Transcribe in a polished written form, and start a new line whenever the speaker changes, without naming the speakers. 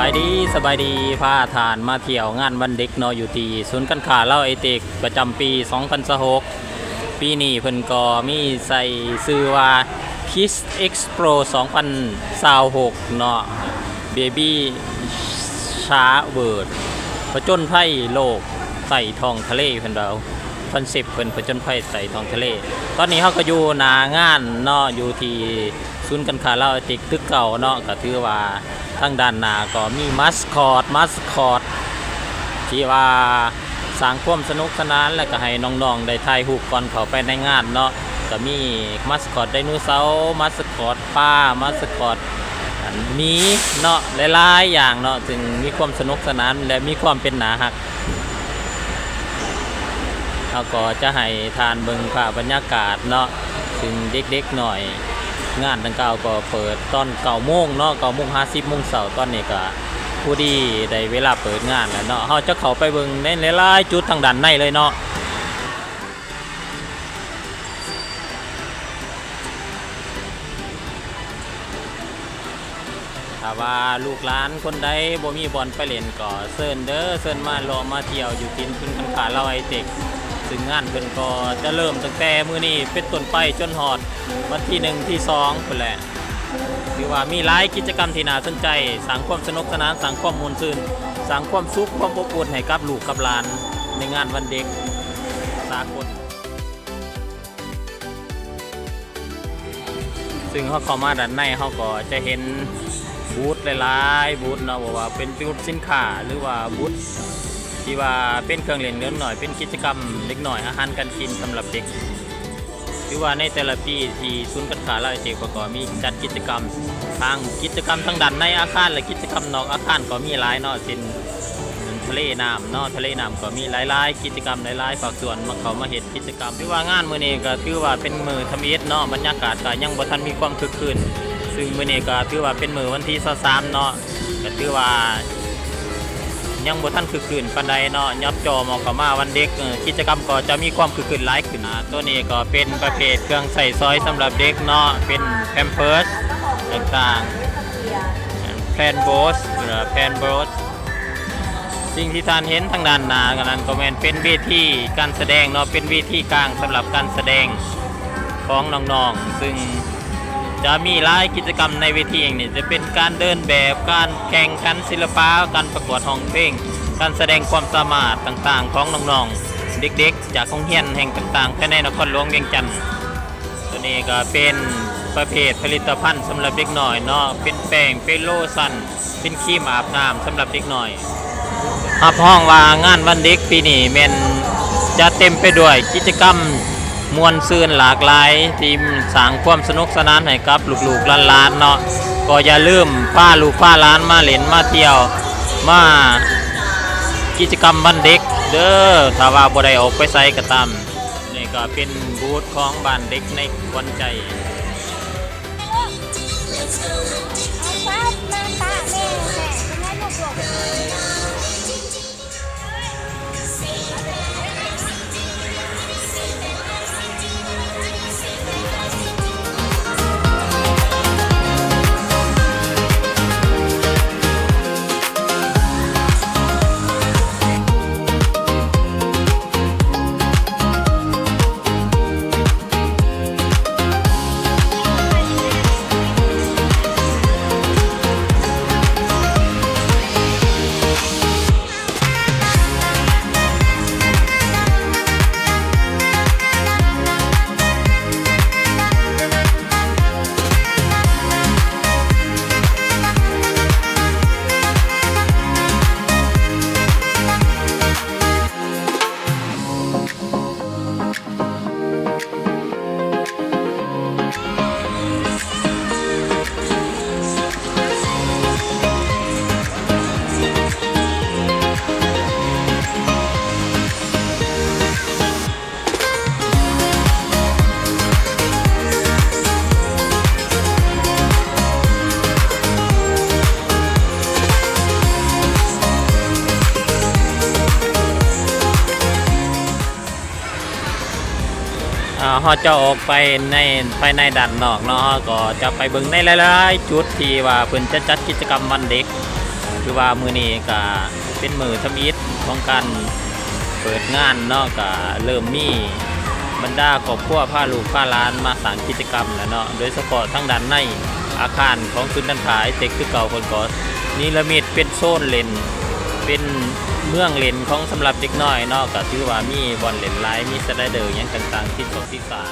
สบายดีพาทานมาเที่ยวงานวันเด็กเนาะอยู่ที่ศูนย์การค้าเล่าไอเต็กประจำปี2026ปีนี้เพิ่นก็มีใส่ชื่อว่า Kids Expo 2026เนาะ Baby Shark World ผจญภัยโลกใต้ท้องทะเลเพิ่นเดาคอนเซปต์เพิ่นผจญภัยใต้ท้องทะเลตอนนี้เฮาก็อยู่หน้างานเนาะอยู่ที่ศูนย์การค้าเล่าไอเต็กตึกเก่าเนาะก็ถือว่าทางด้านหน้าก็มีมัสคอตที่ว่าสร้างความสนุกสนานและก็ให้น้องๆได้ถ่ายรูปก่อนเข้าไปในงานเนาะก็มีมัสคอตไดโนเสาร์มัสคอตปลามัสคอตหมีเนาะหลายๆอย่างเนาะจึงมีความสนุกสนานและมีความเป็นหนาหักเราก็จะให้ทานเบิ่งภาพบรรยากาศเนาะถึงเด็กๆหน่อยงานดังกล่าวก็เปิดตอน9 โมงเนาะ9 โมง 50 โมงเช้าตอนนี้ก็ผู้ดีได้เวลาเปิดงานแล้วเนาะเฮาจะเข้าไปเบิ่งในหลายๆจุดทางด้านในเลยเนาะถ้าว่าลูกหลานคนใดบ่มีบอลไปเล่นก็เชิญเด้อเชิญมาเลาะมาเที่ยวอยู่ที่ศูนย์การค้าเล่าไอเต็กซึ่งงานเพิ่นก็จะเริ่มตั้งแต่มื้อนี้เป็นต้นไปจนฮอดวันที่1ที่2พุ่นแหละถือว่ามีหลายกิจกรรมที่น่าสนใจสร้างความสนุกสนานสร้างความม่วนซื่นสร้างความสุขความอบอุ่นให้กับลูกกับหลานในงานวันเด็กสากลซึ่งเขาเข้ามาด้านในเขาก็จะเห็นบูธหลายๆบูธเนาะว่าเป็นบูธสินค้าหรือว่าบูธที่ว่าเป็นเครื่องเล่นเล็กหน่อยเป็นกิจกรรมเล็กหน่อยอาหารการกินสำหรับเด็กหรือว่าในแต่ละปีที่ศูนย์การค้าเล่าไอเต็กก็มีจัดกิจกรรมทั้งด้านในอาคารและกิจกรรมนอกอาคารก็มีหลายเนาะเช่นทะเลน้ำเนาะทะเลน้ำก็มีหลายๆกิจกรรมหลายๆภาคส่วนมาเขามาเฮ็ดกิจกรรมหรือว่างานมื้อนี้ก็ถือว่าเป็นมื้อทำอิฐเนาะบรรยากาศก็ยังบ่ทันมีความคึกคืนซึ่งมื้อนี้ก็ถือว่าเป็นมื้อวันที่23เนาะก็ถือว่ายังบ่ทันคึกคืนปานใดเนาะยับจอมอเข้ามาวันเด็กกิจกรรมก็จะมีความคึกคืนหลายขึ้นตัวนี้ก็เป็นประเภทเครื่องใส่ซอยสำหรับเด็กเนาะเป็นแพมเพิร์สต่างๆแพนโบสสิ่งที่ท่านเห็นทางด้านหน้านั้นก็เป็นเวทีการแสดงเนาะเป็นเวทีกลางสำหรับการแสดงของน้องๆซึ่งจะมีหลายกิจกรรมในเวทีเองนี่จะเป็นการเดินแบบการแข่งขันศิลปะการประกวดร้องเพลงการแสดงความสามารถต่างๆของน้องๆเด็กๆจากโรงเรียนแห่งต่างๆภายในนครหลวงเวียงจันทร์ตัวนี้ก็เป็นประเภทผลิตภัณฑ์สำหรับเด็กหน่อยเนาะเป็นแป้งเป็นโลชั่นเป็นครีมอาบน้ำสำหรับเด็กหน่อยรับห้องว่างานวันเด็กปีนี้แม่นจะเต็มไปด้วยกิจกรรมมวลซื่นหลากหลายที่สร้างความสนุกสนานให้กับลูกๆหลานๆเนาะก็อย่าลืมพาลูกพาหลานมาเล่นมาเที่ยวมากิจกรรมวันเด็กเด้อถ้าว่าบ่ได้ออกไปไสก็ตามนี่ก็เป็นบูธของบ้านเด็กในวันใจเขาจะออกไปในภายในด้านนอกเนาะก็จะไปเบิ่งในหลายๆจุดที่ว่าเพิ่นจะจัดกิจกรรมวันเด็ก คือว่ามือนี้ก็เป็นมือทำอิฐของการเปิดงานเนาะก็เริ่มมีบรรดาครอบครัวพาลูกพาหลานมาสร้างกิจกรรมแล้วเนาะโดยเฉพาะทั้งด้านในอาคารของศูนย์การค้าเทคคือเก่าคนก่อนนิรมิตเป็นโซนเล่นเป็นเมืองเล่นของสำหรับเด็กน้อยเนาะก็ถือว่ามีบอลเล่นหลายมีสไลเดอร์อย่างต่างๆที่สดที่สา